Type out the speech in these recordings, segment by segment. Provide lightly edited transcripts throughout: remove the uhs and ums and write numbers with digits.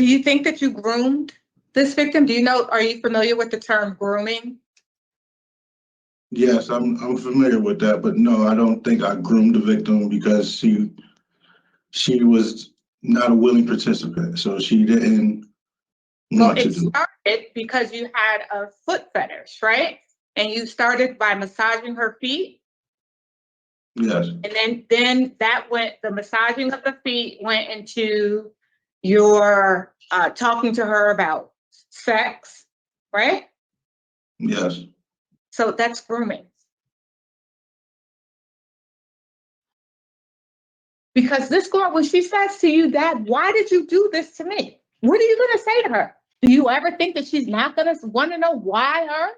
Do you think that you groomed this victim? Are you familiar with the term grooming? Yes, I'm familiar with that, but no, I don't think I groomed the victim because she was not a willing participant, so she didn't want to do. It started because you had a foot fetish, right? And you started by massaging her feet. Yes. And then the massaging of the feet went into your talking to her about sex, right? Yes. So that's grooming. Because this girl, when she says to you, Dad, why did you do this to me? What are you going to say to her? Do you ever think that she's not going to want to know why her?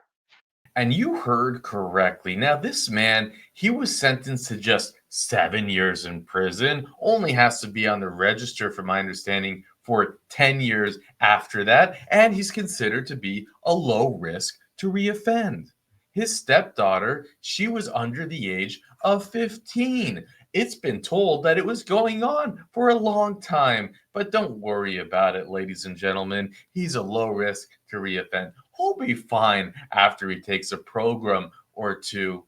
And you heard correctly. Now, this man, he was sentenced to just 7 years in prison, only has to be on the register, from my understanding, for 10 years after that. And he's considered to be a low risk to reoffend. His stepdaughter, she was under the age of 15. It's been told that it was going on for a long time, but don't worry about it, ladies and gentlemen. He's a low risk to reoffend. He'll be fine after he takes a program or two.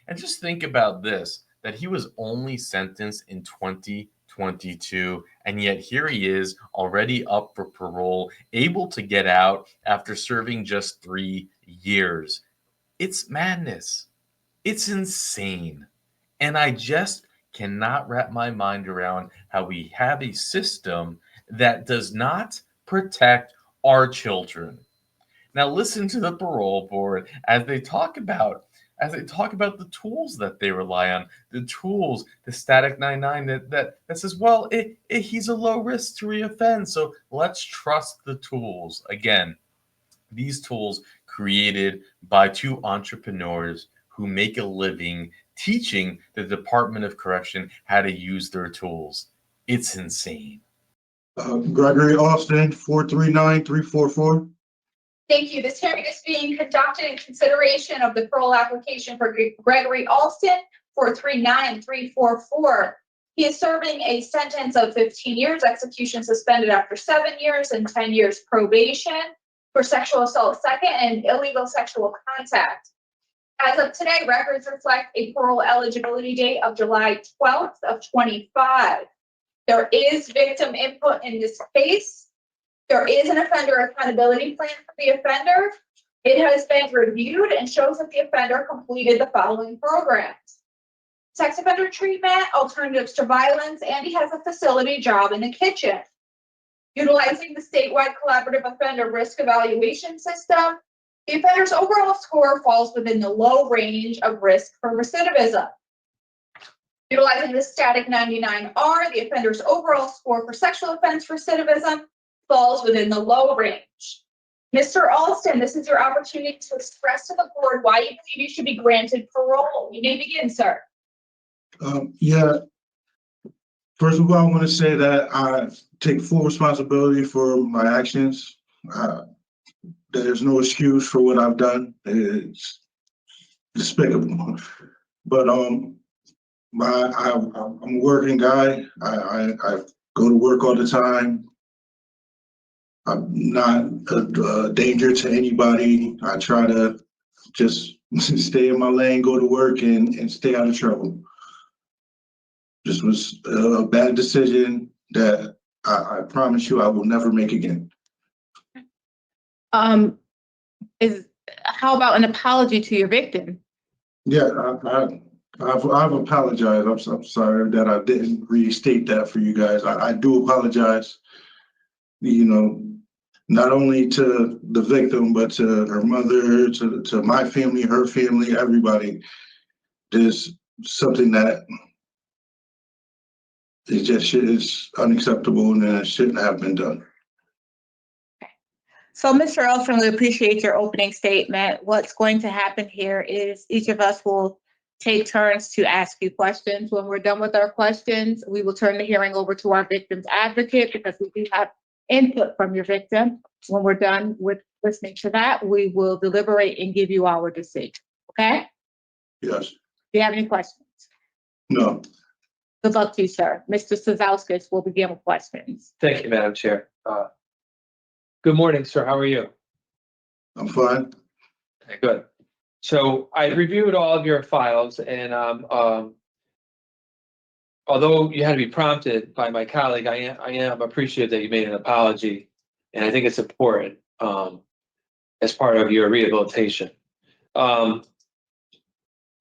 And just think about this, that he was only sentenced in 2022, and yet here he is already up for parole, able to get out after serving just 3 years. It's madness. It's insane. And I just cannot wrap my mind around how we have a system that does not protect our children. Now listen to the parole board as they talk about the tools that they rely on, the tools, the static 99 that says, well, he's a low risk to reoffend, so let's trust the tools. Again, these tools created by two entrepreneurs who make a living teaching the Department of Correction how to use their tools. It's insane. Gregory Austin, 439-344. Thank you. This hearing is being conducted in consideration of the parole application for Gregory Alston, 439-344. He is serving a sentence of 15 years, execution suspended after 7 years, and 10 years probation for sexual assault second and illegal sexual contact. As of today, records reflect a parole eligibility date of July 12th of 25. There is victim input in this case. There is an offender accountability plan for the offender. It has been reviewed and shows that the offender completed the following programs: sex offender treatment, alternatives to violence, and he has a facility job in the kitchen. Utilizing the statewide collaborative offender risk evaluation system, the offender's overall score falls within the low range of risk for recidivism. Utilizing the static 99R, the offender's overall score for sexual offense recidivism falls within the low range. Mr. Alston, this is your opportunity to express to the board why you believe you should be granted parole. You may begin, sir. Yeah. First of all, I want to say that I take full responsibility for my actions. There's no excuse for what I've done. It's despicable. But I'm a working guy. I go to work all the time. I'm not a danger to anybody. I try to just stay in my lane, go to work, and stay out of trouble. This was a bad decision that I promise you I will never make again. How about an apology to your victim? Yeah, I've apologized. I'm sorry that I didn't restate that for you guys. I do apologize. You know, not only to the victim, but to her mother, to my family, her family, everybody. There's something that is unacceptable and it shouldn't have been done. So, Mr. Elson, we appreciate your opening statement. What's going to happen here is each of us will take turns to ask you questions. When we're done with our questions, we will turn the hearing over to our victim's advocate because we do have input from your victim. When we're done with listening to that, we will deliberate and give you our decision. Okay? Yes. Do you have any questions? No. Good luck to you, sir. Mr. Sazauskas will begin with questions. Thank you, Madam Chair. Good morning, sir. How are you? I'm fine. Okay, good. So I reviewed all of your files, and although you had to be prompted by my colleague, I am appreciative that you made an apology, and I think it's important as part of your rehabilitation. You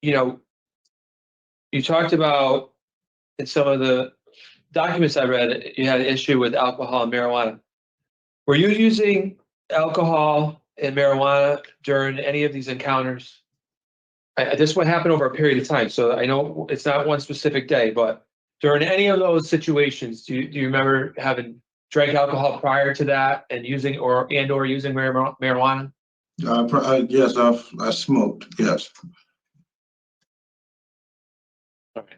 know, you talked about in some of the documents I read, you had an issue with alcohol and marijuana. Were you using alcohol and marijuana during any of these encounters? This would happen over a period of time, so I know it's not one specific day, but during any of those situations, do you remember having drank alcohol prior to that and using or using marijuana? Yes, I smoked. Yes. Okay.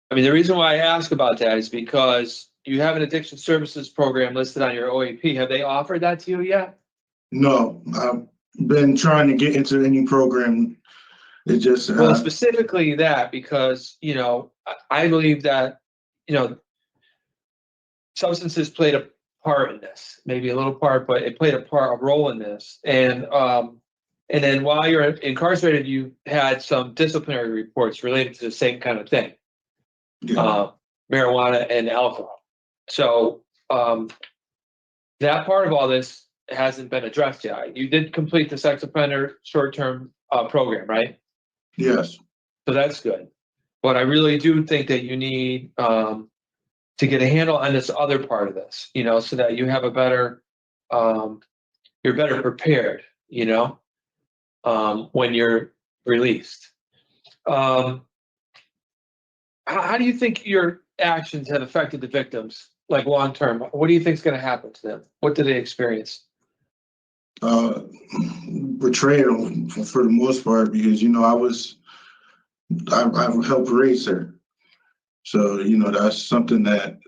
I mean, the reason why I ask about that is because you have an addiction services program listed on your OAP. Have they offered that to you yet? No, I've been trying to get into any program. It just Well, specifically that, because, you know, I believe that, you know, substances played a part in this, maybe a little part, but it played a role in this. And then while you're incarcerated, you had some disciplinary reports related to the same kind of thing, yeah. marijuana and alcohol. So that part of all this hasn't been addressed yet. You did complete the sex offender short-term program, right? Yes. So that's good. But I really do think that you need to get a handle on this other part of this, you know, so that you have a better, you're better prepared, you know, when you're released. How do you think your actions have affected the victims, like long term? What do you think is going to happen to them? What do they experience? Betrayal for the most part, because, you know, I've helped raise her. So, you know, that's something that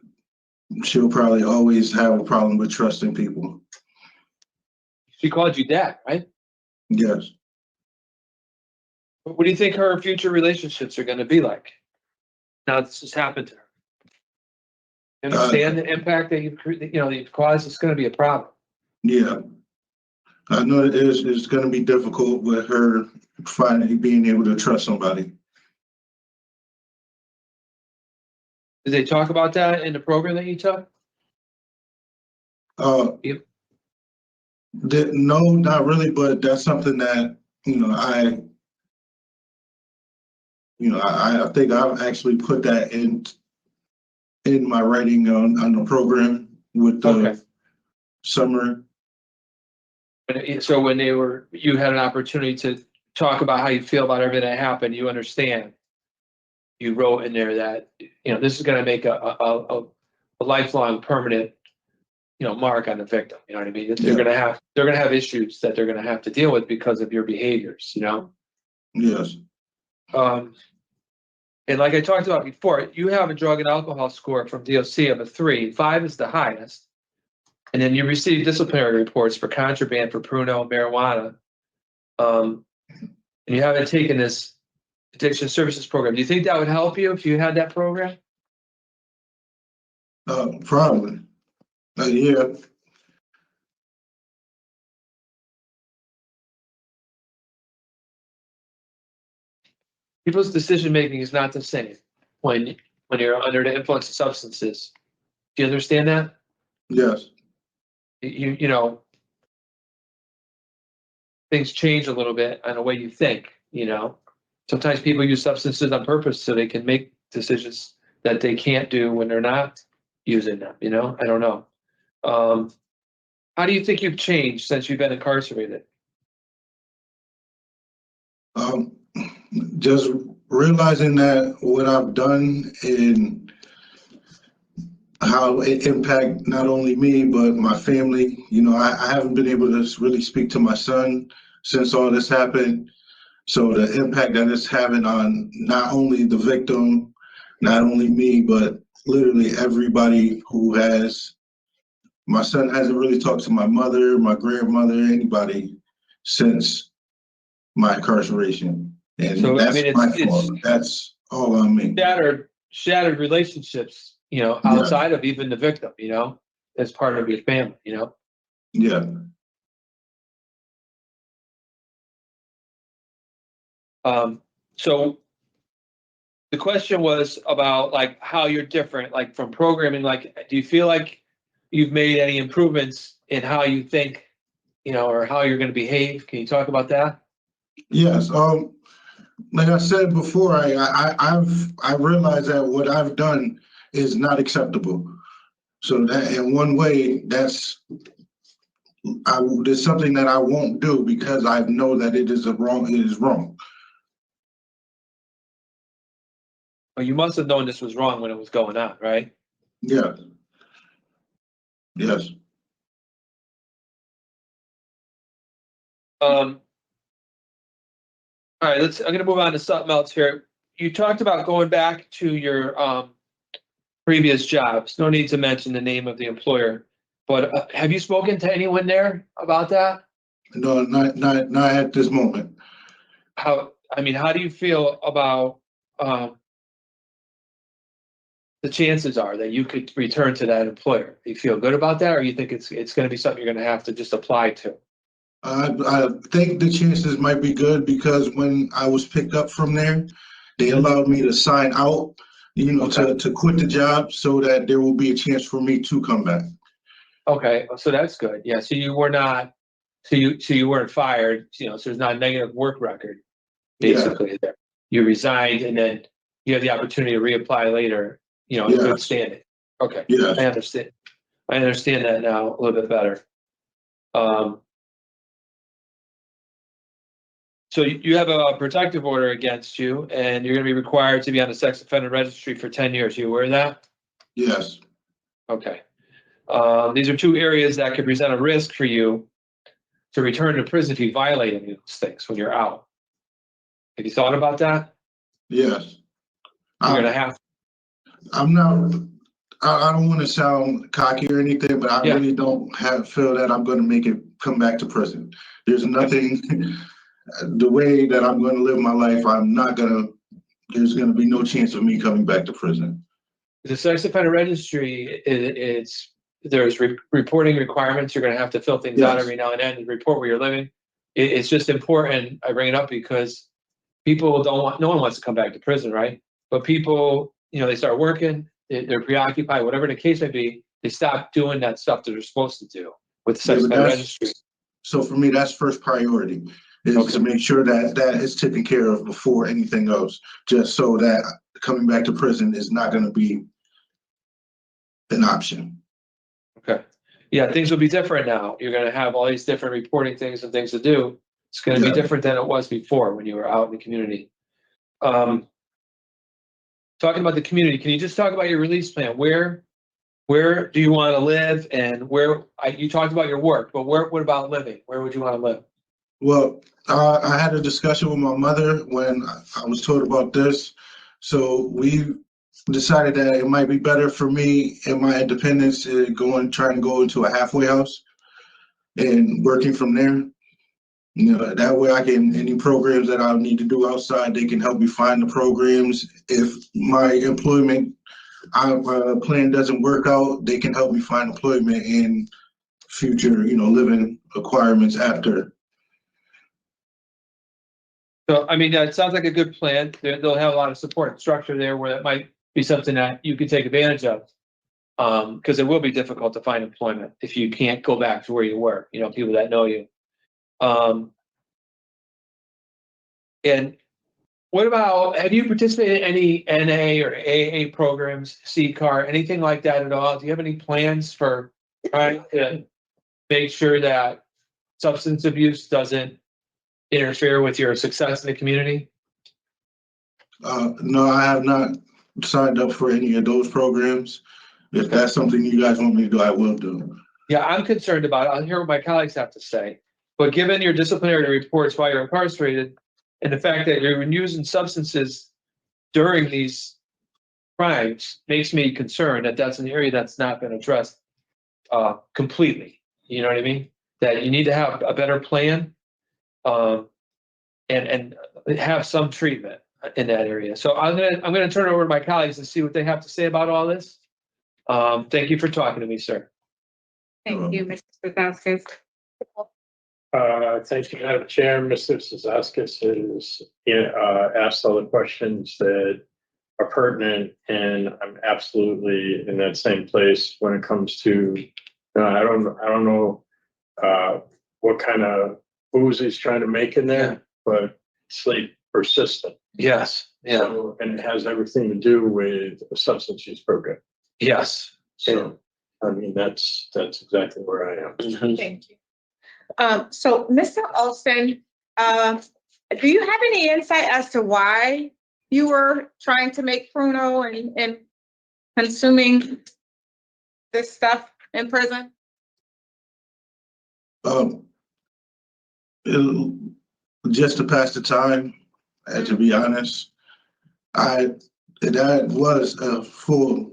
she'll probably always have a problem with trusting people. She called you dad, right? Yes. What do you think her future relationships are going to be like now this has happened to her? You understand the impact that you've caused? It's going to be a problem. Yeah. I know it's going to be difficult with her finally being able to trust somebody. Did they talk about that in the program that you took? Yep. No, not really, but that's something that, you know, I think I've actually put that in my writing on the program with the summer. So when you had an opportunity to talk about how you feel about everything that happened, you understand. You wrote in there that, you know, this is going to make a lifelong permanent, you know, mark on the victim. You know what I mean? They're going to have issues that they're going to have to deal with because of your behaviors, you know? Yes. And like I talked about before, you have a drug and alcohol score from DOC of a 3. 5 is the highest. And then you receive disciplinary reports for contraband for Pruno, marijuana. And you haven't taken this addiction services program. Do you think that would help you if you had that program? Probably. Yeah. People's decision making is not the same when you're under the influence of substances. Do you understand that? Yes. You know, things change a little bit on the way you think, you know. Sometimes people use substances on purpose so they can make decisions that they can't do when they're not using them, you know. I don't know. How do you think you've changed since you've been incarcerated? Just realizing that what I've done and how it impact not only me but my family. You know, I haven't been able to really speak to my son since all this happened. So the impact that it's having on not only the victim, not only me, but literally everybody who has. My son hasn't really talked to my mother, my grandmother, anybody since my incarceration. And So, I that's mean, my it's fault. That's all on me. shattered relationships, you know, Yeah. outside of even the victim, you know, as part of your family, you know. Yeah. So the question was about like how you're different, like from programming, like, do you feel like you've made any improvements in how you think, or how you're going to behave? Can you talk about that? Yes. Like I said before, I realized that what I've done is not acceptable. So that in one way, there's something that I won't do because I know that it is wrong. It is wrong. Well, you must have known this was wrong when it was going on, right? Yeah. Yes. All right, I'm going to move on to something else here. You talked about going back to your previous jobs. No need to mention the name of the employer, but have you spoken to anyone there about that? No, not at this moment. How do you feel about the chances are that you could return to that employer? Do you feel good about that, or you think it's going to be something you're going to have to just apply to? I think the chances might be good because when I was picked up from there, they allowed me to sign out, to quit the job so that there will be a chance for me to come back. Okay, so that's good. Yeah, so you were not, so you weren't fired. So there's not a negative work record, basically. There, you resigned, and then you have the opportunity to reapply later. In good standing. Okay, Yeah. I understand. I understand that now a little bit better. So you have a protective order against you, and you're going to be required to be on the sex offender registry for 10 years. You aware of that? Yes. Okay. These are two areas that could present a risk for you to return to prison if you violate any of those things when you're out. Have you thought about that? Yes. You're going to have. I'm not. I don't want to sound cocky or anything, but I Yeah. really don't feel that I'm going to make it come back to prison. There's nothing. The way that I'm going to live my life, there's going to be no chance of me coming back to prison. The sex offender registry, there's reporting requirements. You're going to have to fill things out every now and then and report where you're living. It's just important. I bring it up because people no one wants to come back to prison, right? But people, they start working, they're preoccupied, whatever the case may be, they stop doing that stuff that they're supposed to do with the sex offender registry. So for me, that's first priority, is to make sure that is taken care of before anything else, just so that coming back to prison is not going to be an option. Okay. Yeah, things will be different now. You're going to have all these different reporting things and things to do. It's going to be different than it was before when you were out in the community. Talking about the community, can you just talk about your release plan? Where do you want to live, and you talked about your work, but what about living? Where would you want to live? Well, I had a discussion with my mother when I was told about this. So we decided that it might be better for me and my independence to trying to go into a halfway house and working from there. That way any programs that I need to do outside, they can help me find the programs. If my employment plan doesn't work out, they can help me find employment in future, living requirements after. So, that sounds like a good plan. They'll have a lot of support and structure there where that might be something that you can take advantage of. Because it will be difficult to find employment if you can't go back to where you were, people that know you. And what about, have you participated in any NA or AA programs, CCAR, anything like that at all? Do you have any plans for trying to make sure that substance abuse doesn't interfere with your success in the community? No, I have not signed up for any of those programs. If that's something you guys want me to do, I will do. Yeah, I'm concerned about it. I'll hear what my colleagues have to say. But given your disciplinary reports while you're incarcerated and the fact that you're using substances during these crimes makes me concerned that that's an area that's not been addressed completely. You know what I mean? That you need to have a better plan and have some treatment in that area. So I'm gonna turn it over to my colleagues and see what they have to say about all this. Thank you for talking to me, sir. Thank you, Mr. Duaghters. Thank you, Madam Chair. Mr. Suzaskis has asked all the questions that are pertinent, and I'm absolutely in that same place when it comes to, I don't know what kind of booze he's trying to make in there, but sleep persistent. Yes, yeah, So, and it has everything to do with a substance use program. yes. So, I mean, that's exactly where I am. Mhm. Thank you. So, Mr. Olson, do you have any insight as to why you were trying to make pruno and consuming this stuff in prison? Just to pass the time, and to be honest, that was a full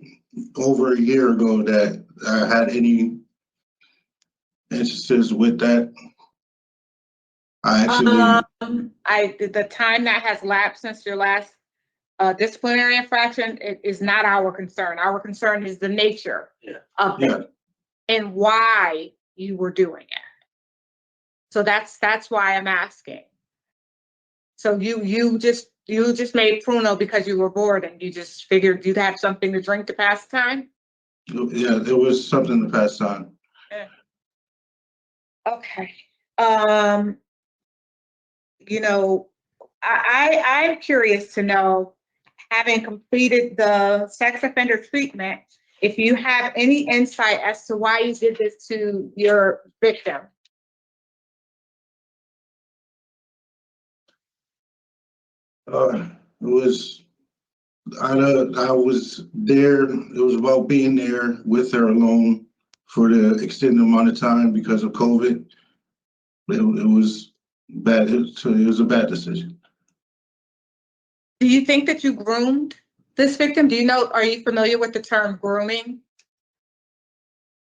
over a year ago that I had any instances with that. I actually, The time that has lapsed since your last disciplinary infraction is not our concern. Our concern is the nature of Yeah. it and why you were doing it. So that's why I'm asking. So you just made pruno because you were bored and you just figured you'd have something to drink to pass the time? yeah, it was something to pass time. Okay. You know, I'm curious to know, having completed the sex offender treatment, if you have any insight as to why you did this to your victim. It was, I was there, it was about being there with her alone for the extended amount of time because of COVID. It was bad, it was a bad decision. Do you think that you groomed this victim? Are you familiar with the term grooming?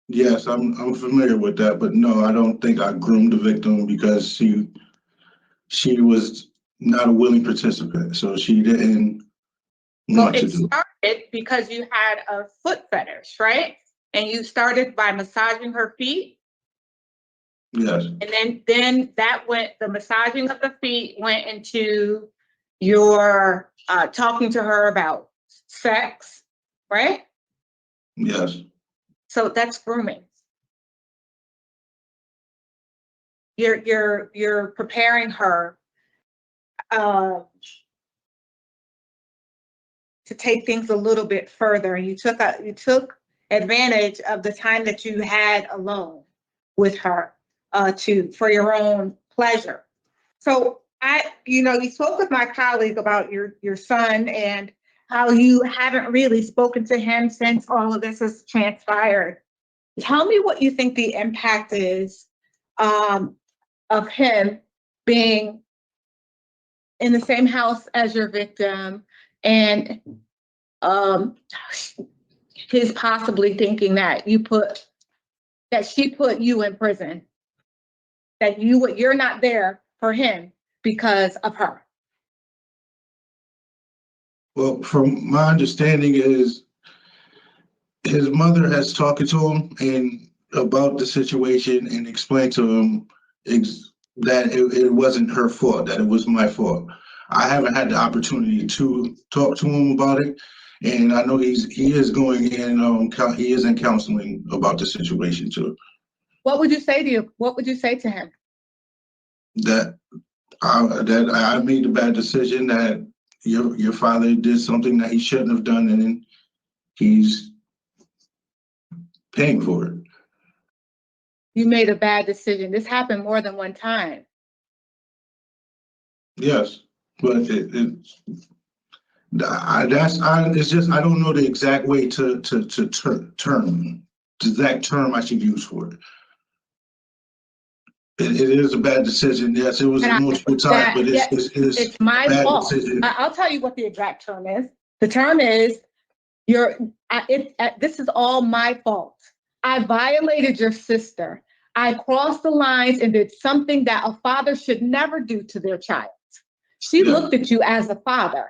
Yes, I'm familiar with that, but no, I don't think I groomed the victim because she was not a willing participant, so she didn't Well, want to it do. started because you had a foot fetish, right? And you started by massaging her feet. Yes, And then the massaging of the feet went into your talking to her about sex, right? yes, So that's grooming. You're preparing her to take things a little bit further. You took advantage of the time that you had alone with her for your own pleasure. So you spoke with my colleague about your son and how you haven't really spoken to him since all of this has transpired. Tell me what you think the impact is of him being in the same house as your victim and his possibly thinking that she put you in prison, that you're not there for him because of her. well, from my understanding is his mother has talked to him and about the situation and explained to him that it wasn't her fault, that it was my fault. I haven't had the opportunity to talk to him about it, and I know he is going in he is in counseling about the situation too. What would you say to him? That I made the bad decision, that your father did something that he shouldn't have done, and he's paying for it. You made a bad decision. This happened more than one time. Yes, but it's just I don't know the exact way to term the exact term I should use for it. It is a bad decision. Yes, it was a multiple time, but it's my bad fault. decision. I'll tell you what the exact term is. The term is this is all my fault. I violated your sister. I crossed the lines and did something that a father should never do to their child. She looked at you as a father.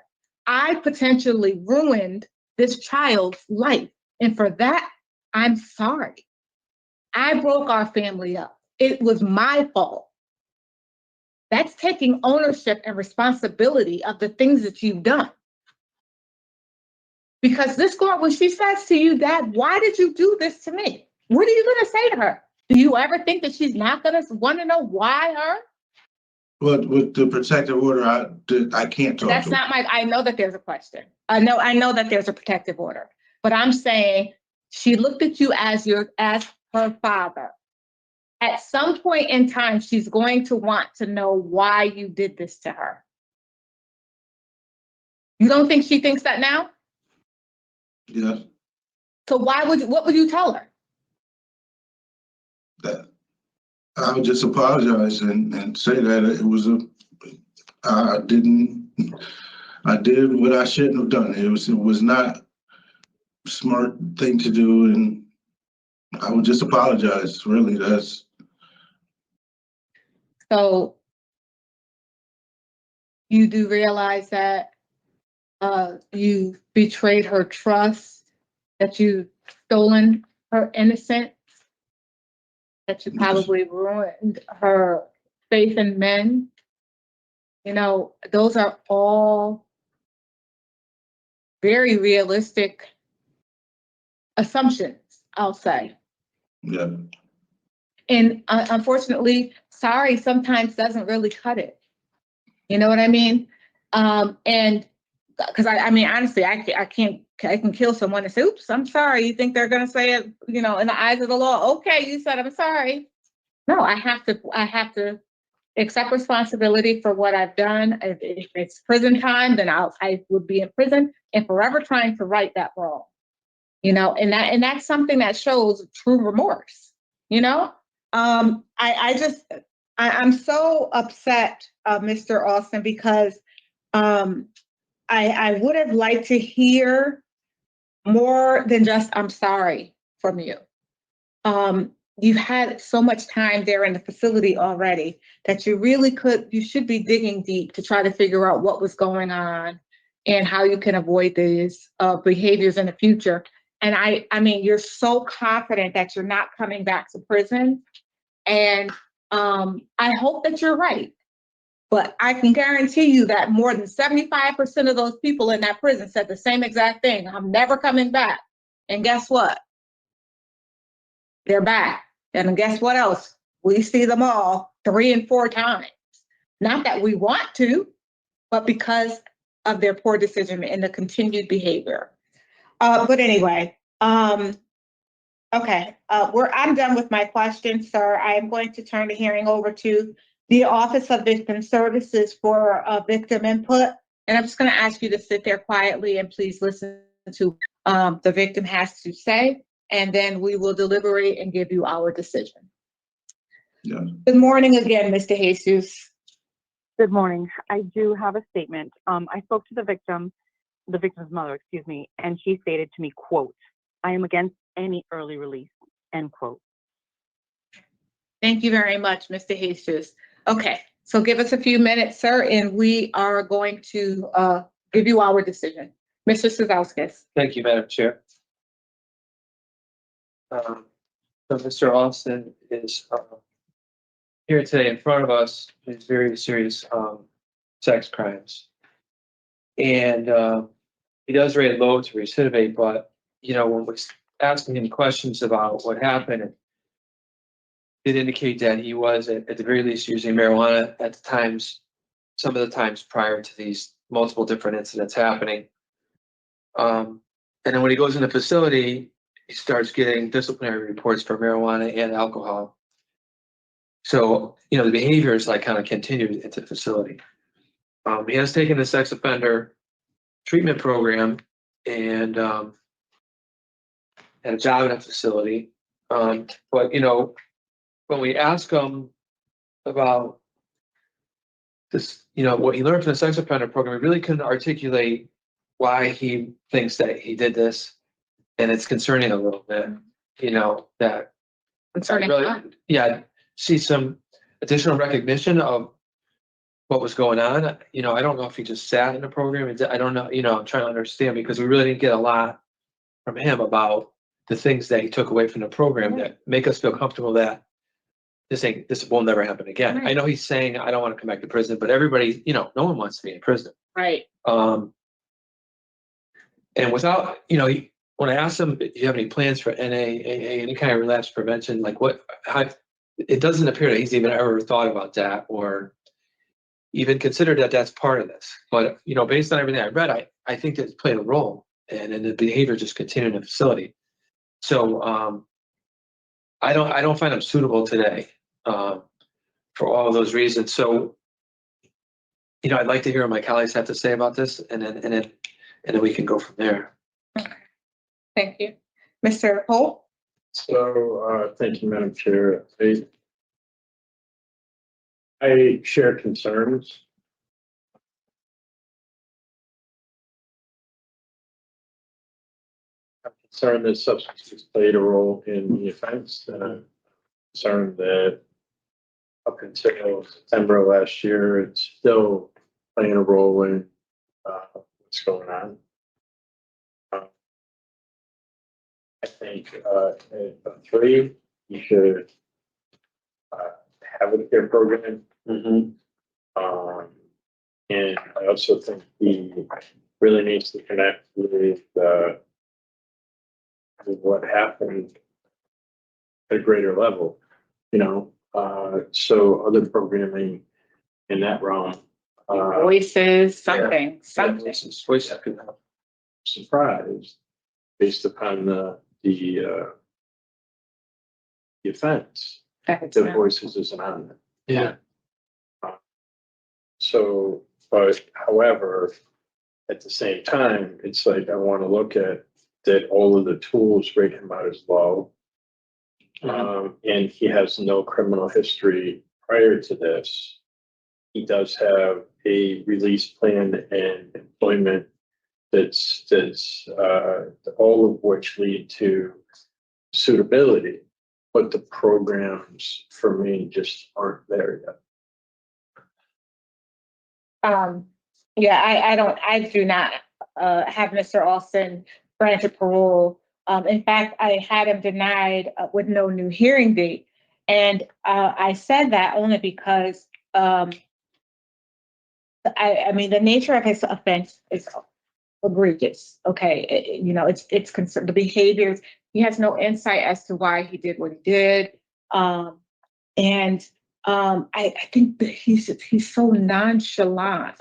I potentially ruined this child's life. And for that, I'm sorry. I broke our family up. It was my fault. That's taking ownership and responsibility of the things that you've done. Because this girl, when she says to you, Dad, why did you do this to me? What are you going to say to her? Do you ever think that she's not going to want to know why her? But with the protective order, I can't talk That's to her. not my, I know that there's a question. I know that there's a protective order, but I'm saying she looked at you as her father. At some point in time, she's going to want to know why you did this to her. You don't think she thinks that now? Yeah, So what would you tell her? that I would just apologize and say that it was I did what I shouldn't have done. It was not a smart thing to do, and I would just apologize. Really, So you do realize that you betrayed her trust, that you've stolen her innocence, that you probably ruined her faith in men. You know, those are all very realistic assumptions, I'll say. yeah. And unfortunately, sorry sometimes doesn't really cut it. You know what I mean? And because I mean, honestly, I can kill someone and say, oops, I'm sorry. You think they're going to say it, you know, in the eyes of the law? Okay, you said I'm sorry. No, I have to accept responsibility for what I've done. If it's prison time, then I would be in prison and forever trying to right that wrong. You know, and that's something that shows true remorse. You know, I'm so upset, Mr. Austin, because I would have liked to hear more than just I'm sorry from you. You've had so much time there in the facility already that you should be digging deep to try to figure out what was going on and how you can avoid these behaviors in the future. And I mean, you're so confident that you're not coming back to prison. And I hope that you're right. But I can guarantee you that more than 75% of those people in that prison said the same exact thing. I'm never coming back. And guess what? They're back. And guess what else? We see them all 3 and 4 times. Not that we want to, but because of their poor decision and the continued behavior. But anyway, okay, I'm done with my questions, sir. I am going to turn the hearing over to the Office of Victim Services for victim input. And I'm just going to ask you to sit there quietly and please listen to the victim has to say, and then we will deliberate and give you our decision. Yeah. Good morning again, Mr. Jesus. Good morning. I do have a statement. I spoke to the victim's mother, excuse me, and she stated to me, quote, I am against any early release, end quote. Thank you very much, Mr. Jesus. Okay, so give us a few minutes, sir, and we are going to give you our decision. Mr. Sazowskis. Thank you, Madam Chair. So Mr. Austin is here today in front of us with very serious sex crimes. And he does rate low to recidivate, but you know, when we're asking him questions about what happened, it did indicate that he was at the very least using marijuana at the times, some of the times prior to these multiple different incidents happening. And then when he goes in the facility, he starts getting disciplinary reports for marijuana and alcohol. So, you know, the behavior is like kind of continued into the facility. He has taken the sex offender treatment program and had a job in a facility. But, you know, when we ask him about this, you know, what he learned from the sex offender program, he really couldn't articulate why he thinks that he did this. And it's concerning a little bit, you know, that Concerning really, what? yeah, see some additional recognition of what was going on. You know, I don't know if he just sat in the program. I don't know, you know, I'm trying to understand because we really didn't get a lot from him about the things that he took away from the program that make us feel comfortable that this will never happen again. I Right. know he's saying, I don't want to come back to prison, but everybody, no one wants to be in prison. Right. And without, when I asked him, do you have any plans for NA, AA, any kind of relapse prevention, like it doesn't appear that he's even ever thought about that or even considered that that's part of this. But, based on everything I read, I think that it's played a role and the behavior just continued in the facility. So I don't find him suitable today for all of those reasons. So, I'd like to hear what my colleagues have to say about this and then we can go from there. Thank you. Mr. Holt? So, thank you, Madam Chair. I share concerns. I'm concerned that substance use played a role in the offense, and I'm concerned that up until September of last year, it's still playing a role in what's going on. I think at 3, you should have a care program. And I also think he really needs to connect with what happened at a greater level, so other programming in that realm. Voices, something. Voice could help. Surprised based upon the offense. The voices isn't on it. Yeah. So, but however, at the same time, it's like I want to look at that all of the tools rate him out as low. And he has no criminal history prior to this. He does have a release plan and employment that's all of which lead to suitability, but the programs for me just aren't there yet. I do not have Mr. Alston granted parole. In fact, I had him denied with no new hearing date. And I said that only because the nature of his offense is egregious. Okay. It's concerned the behaviors. He has no insight as to why he did what he did. I think that he's so nonchalant.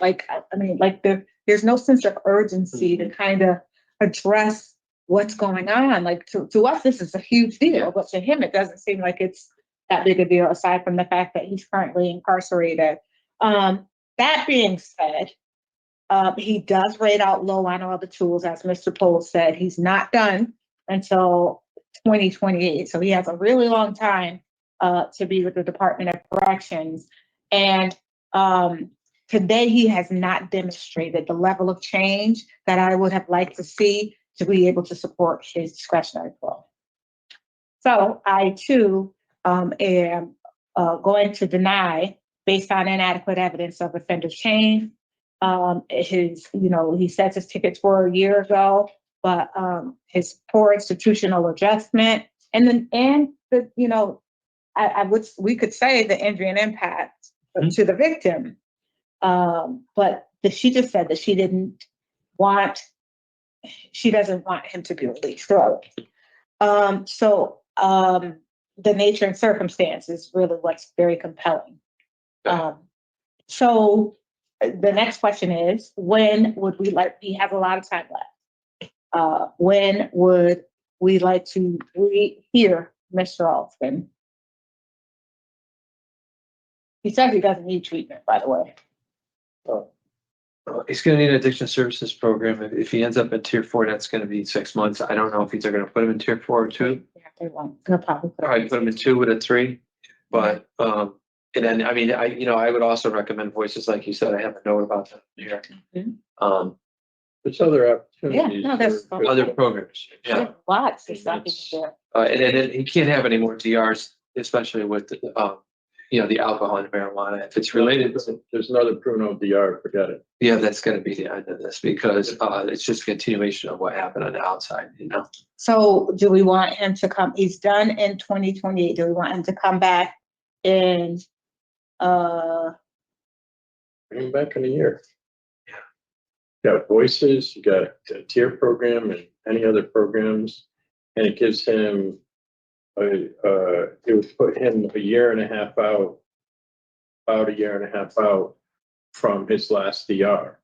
There's no sense of urgency to kind of address what's going on. Like to us, this is a huge deal, but to him, it doesn't seem like it's that big a deal, aside from the fact that he's currently incarcerated. That being said, he does rate out low on all the tools, as Mr. Pohl said. He's not done until 2028, so he has a really long time to be with the Department of Corrections. And today, he has not demonstrated the level of change that I would have liked to see to be able to support his discretionary parole. So I too am going to deny, based on inadequate evidence of offender change. He says his tickets were a year ago, but his poor institutional adjustment, we could say the injury and impact to the victim. But she just said that she doesn't want him to be released. So the nature and circumstance is really what's very compelling. So the next question is, when would we have a lot of time left. When would we like to hear Mr. Alston? He says he doesn't need treatment, by the way. He's going to need an addiction services program. If he ends up in tier 4, that's going to be 6 months. I don't know if he's going to put him in tier 4 or 2. Yeah, they won't. They'll probably Put him in 2 with a 3. But and then I would also recommend voices like you said. I have a note about that here. There's other opportunities. Yeah, no, there's Other programs. Yeah. Lots of stuff you can do. And then he can't have any more DRs, especially with the alcohol and marijuana. If it's related, There's another Bruno DR, forget it. yeah, that's going to be the end of this because it's just a continuation of what happened on the outside, So do we want him to come, he's done in 2028, do we want him to come back in, Bring him back in a year. You got voices, you got a tier program and any other programs, and it gives him it would put him a year and a half out, about a year and a half out from his last DR.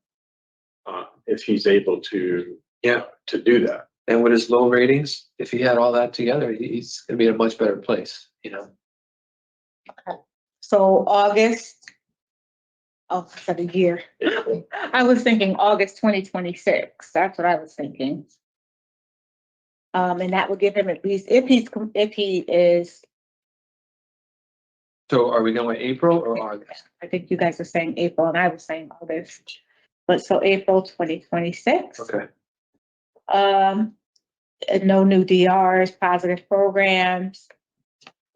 If he's able to do that. And with his low ratings, if he had all that together, he's going to be in a much better place, so August, for the year. I was thinking August 2026, that's what I was thinking. And that would give him at least, if he is, So are we going with April or August? I think you guys are saying April and I was saying August. But so April 2026. Okay. No new DRs, positive programs,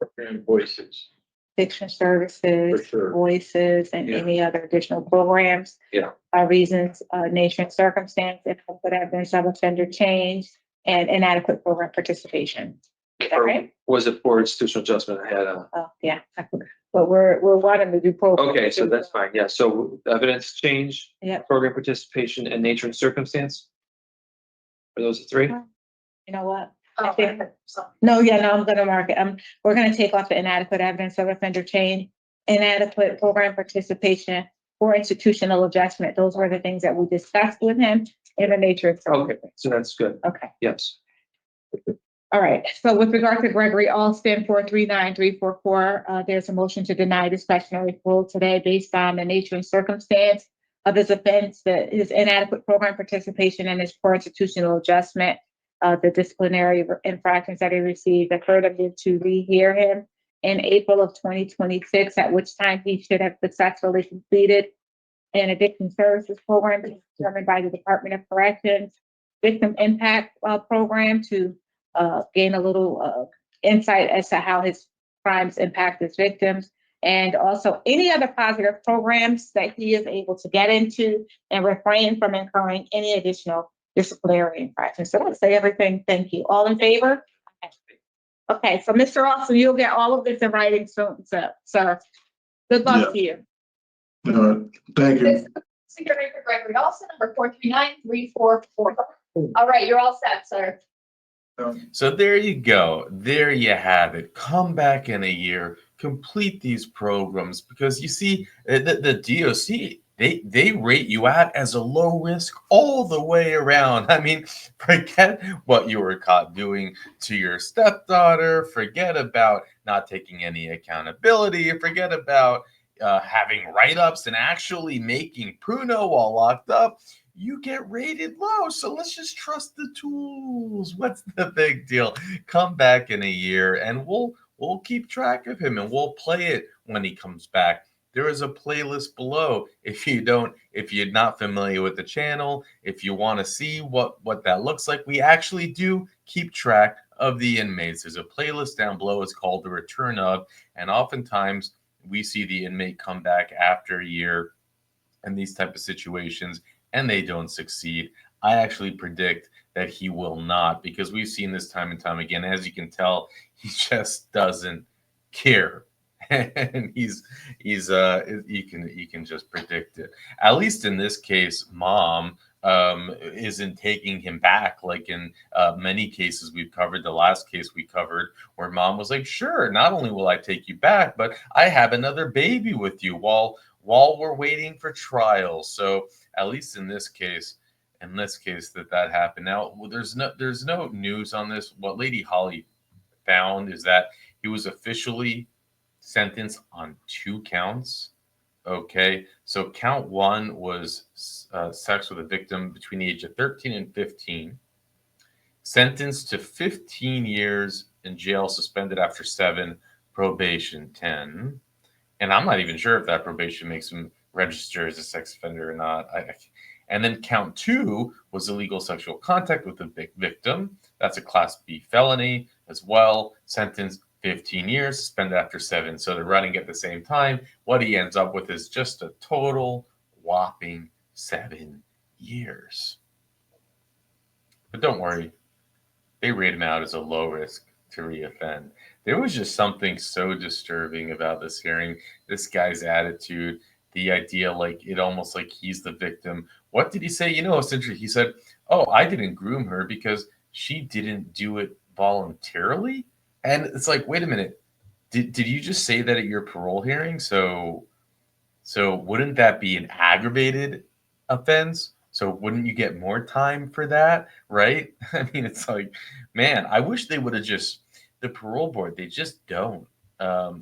Program voices. fiction services, For sure. voices, and Yeah. any other additional programs. Yeah. Reasons, nature and circumstance, if evidence of offender change, and inadequate program participation. Is that right? Was it for institutional adjustment? I had a. Oh, yeah, I forgot. But we're wanting to do program. Okay, so that's fine. Yeah. So evidence change, Yep. program participation, and nature and circumstance. Are those the three? You know what? Oh, I think- so- No, yeah, no, I'm gonna mark it. We're gonna take off the inadequate evidence of offender change, inadequate program participation, or institutional adjustment. Those were the things that we discussed with him in the nature of. Okay, so that's good. Okay, Yes. all right. So with regard to Gregory Alston 439344, there's a motion to deny discretionary parole today based on the nature and circumstance of his offense, his inadequate program participation, and his poor institutional adjustment. The disciplinary infractions that he received occurred of him to rehear him in April of 2026, at which time he should have successfully completed an addiction services program determined by the Department of Corrections victim impact program to gain a little insight as to how his crimes impact his victims, and also any other positive programs that he is able to get into and refrain from incurring any additional disciplinary infractions. So let's say everything. Thank you. All in favor? Okay, so Mr. Austin, you'll get all of this in writing soon, sir. Good luck to you. Thank you. This Secretary for Gregory Olson, number 439344. All right, you're all set, sir. So there you go. There you have it. Come back in a year, complete these programs, because you see the DOC, they rate you out as a low risk all the way around. I mean, forget what you were caught doing to your stepdaughter. Forget about not taking any accountability. Forget about having write-ups and actually making pruno while locked up. You get rated low. So let's just trust the tools. What's the big deal? Come back in a year and we'll keep track of him and we'll play it when he comes back. There is a playlist below. If you're not familiar with the channel, if you want to see what that looks like, we actually do keep track of the inmates. There's a playlist down below. It's called The Return Of, and oftentimes we see the inmate come back after a year in these type of situations and they don't succeed. I actually predict that he will not, because we've seen this time and time again. As you can tell, he just doesn't care. And you can just predict it. At least in this case, mom isn't taking him back like in many cases we've covered. The last case we covered where mom was like, sure, not only will I take you back, but I have another baby with you while we're waiting for trial. So at least in this case that happened. Now there's no news on this. What Lady Holly found is that he was officially sentenced on 2 counts. Okay, so count 1 was sex with a victim between the age of 13 and 15, sentenced to 15 years in jail, suspended after 7, probation 10. And I'm not even sure if that probation makes him register as a sex offender or not. And then count 2 was illegal sexual contact with the victim. That's a Class B felony as well, sentenced 15 years, suspended after 7. So they're running at the same time. What he ends up with is just a total whopping 7 years. But don't worry, they rate him out as a low risk to reoffend. There was just something so disturbing about this hearing. This guy's attitude, the idea like it almost like he's the victim. What did he say? You know, essentially he said, "Oh, I didn't groom her because she didn't do it voluntarily." And it's like, wait a minute, did you just say that at your parole hearing? So wouldn't that be an aggravated offense? So wouldn't you get more time for that, right? I mean, it's like, man, I wish they would have just, the parole board, they just don't.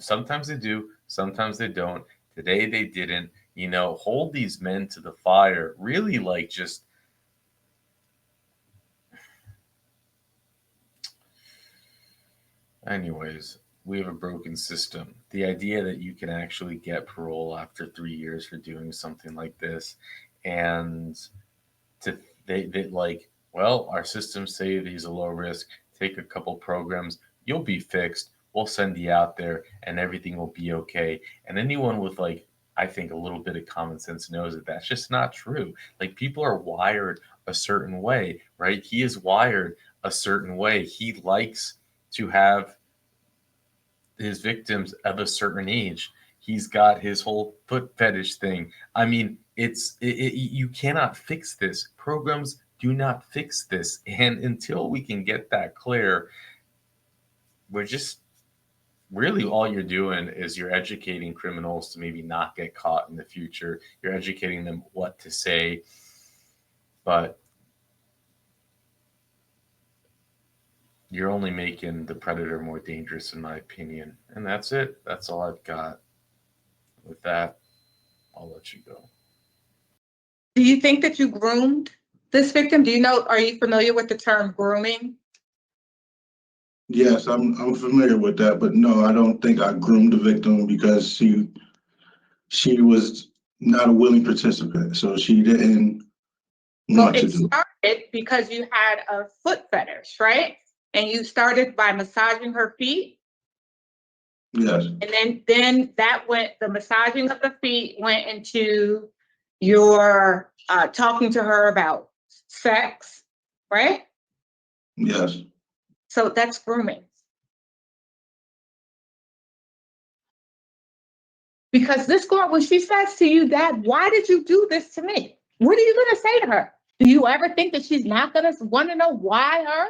Sometimes they do, sometimes they don't. Today they didn't, you know, hold these men to the fire, really like just, anyways, we have a broken system. The idea that you can actually get parole after 3 years for doing something like this, and they like, well, our systems say that he's a low risk. Take a couple programs, you'll be fixed. We'll send you out there, and everything will be okay. And anyone with like, I think a little bit of common sense knows that that's just not true. Like people are wired a certain way, right? He is wired a certain way. He likes to have his victims of a certain age. He's got his whole foot fetish thing. I mean, you cannot fix this. Programs do not fix this. And until we can get that clear, we're just really all you're doing is you're educating criminals to maybe not get caught in the future. You're educating them what to say. But you're only making the predator more dangerous, in my opinion. And that's it. That's all I've got. With that, I'll let you go. Do you think that you groomed this victim? Do you know, are you familiar with the term grooming? Yes, I'm familiar with that, but no, I don't think I groomed the victim because she was not a willing participant, so she didn't So want to it do it. started because you had a foot fetish, right? And you started by massaging her feet. Yes, And then that went, the massaging of the feet went into your talking to her about sex, right? yes. So that's grooming. Because this girl, when she says to you, Dad, why did you do this to me? What are you going to say to her? Do you ever think that she's not going to want to know why her?